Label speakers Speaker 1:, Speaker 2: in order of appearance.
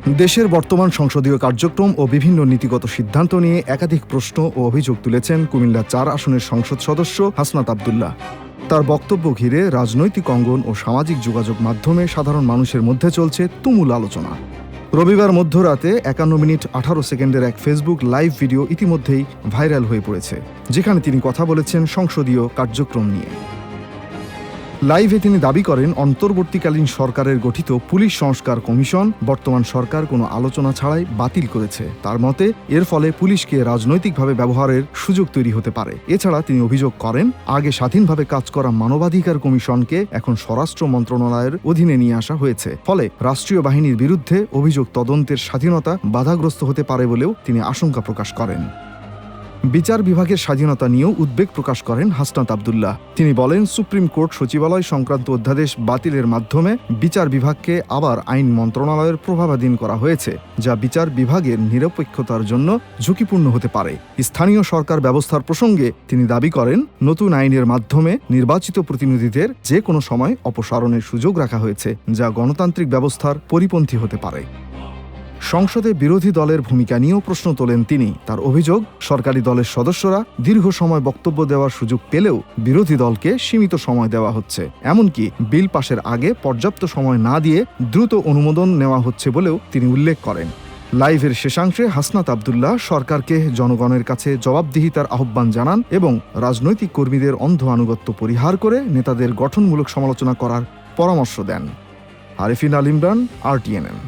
Speaker 1: দেশের বর্তমান সংসদীয় কার্যক্রম ও বিভিন্ন নীতিগত সিদ্ধান্ত নিয়ে একাধিক প্রশ্ন ও অভিযোগ তুলেছেন কুমিল্লা ৪ আসনের সংসদ সদস্য হাসনাত আব্দুল্লাহ। তার বক্তব্য ঘিরে রাজনৈতিক অঙ্গন ও সামাজিক যোগাযোগ মাধ্যমে সাধারণ মানুষের মধ্যে চলছে তুমুল আলোচনা। রবিবার মধ্যরাতে ৫১ মিনিট ১৮ সেকেন্ডের এক ফেসবুক লাইভ ভিডিও ইতিমধ্যেই ভাইরাল হয়ে পড়েছে, যেখানে তিনি কথা বলেছেন সংসদীয় কার্যক্রম নিয়ে। লাইভে তিনি দাবি করেন, অন্তর্বর্তীকালীন সরকারের গঠিত পুলিশ সংস্কার কমিশন বর্তমান সরকার কোনো আলোচনা ছাড়াই বাতিল করেছে। তার মতে এর ফলে পুলিশকে রাজনৈতিকভাবে ব্যবহারের সুযোগ তৈরি হতে পারে। এছাড়া তিনি অভিযোগ করেন, আগে স্বাধীনভাবে কাজ করা মানবাধিকার কমিশনকে এখন স্বরাষ্ট্র মন্ত্রণালয়ের অধীনে নিয়ে আসা হয়েছে। ফলে রাষ্ট্রীয় বাহিনীর বিরুদ্ধে অভিযোগ তদন্তের স্বাধীনতা বাধাগ্রস্ত হতে পারে বলেও তিনি আশঙ্কা প্রকাশ করেন। বিচার বিভাগের স্বাধীনতা নিয়েও উদ্বেগ প্রকাশ করেন হাসনাত আব্দুল্লাহ। তিনি বলেন, সুপ্রিম কোর্ট সচিবালয় সংক্রান্ত অধ্যাদেশ বাতিলের মাধ্যমে বিচার বিভাগকে আবার আইন মন্ত্রণালয়ের প্রভাবাধীন করা হয়েছে, যা বিচার বিভাগের নিরপেক্ষতার জন্য ঝুঁকিপূর্ণ হতে পারে। স্থানীয় সরকার ব্যবস্থার প্রসঙ্গে তিনি দাবি করেন, নতুন আইনের মাধ্যমে নির্বাচিত প্রতিনিধিদের যে কোনো সময় অপসারণের সুযোগ রাখা হয়েছে, যা গণতান্ত্রিক ব্যবস্থার পরিপন্থী হতে পারে। সংসদে বিরোধী দলের ভূমিকা নিয়েও প্রশ্ন তোলেন তিনি। তার অভিযোগ, সরকারি দলের সদস্যরা দীর্ঘ সময় বক্তব্য দেওয়ার সুযোগ পেলেও বিরোধী দলকে সীমিত সময় দেওয়া হচ্ছে। এমনকি বিল পাশের আগে পর্যাপ্ত সময় না দিয়ে দ্রুত অনুমোদন নেওয়া হচ্ছে বলেও তিনি উল্লেখ করেন। লাইভের শেষাংশে হাসনাত আব্দুল্লাহ সরকারকে জনগণের কাছে জবাবদিহিতার আহ্বান জানান এবং রাজনৈতিক কর্মীদের অন্ধ আনুগত্য পরিহার করে নেতাদের গঠনমূলক সমালোচনা করার পরামর্শ দেন। আরিফিন আল ইমরান, RTNN।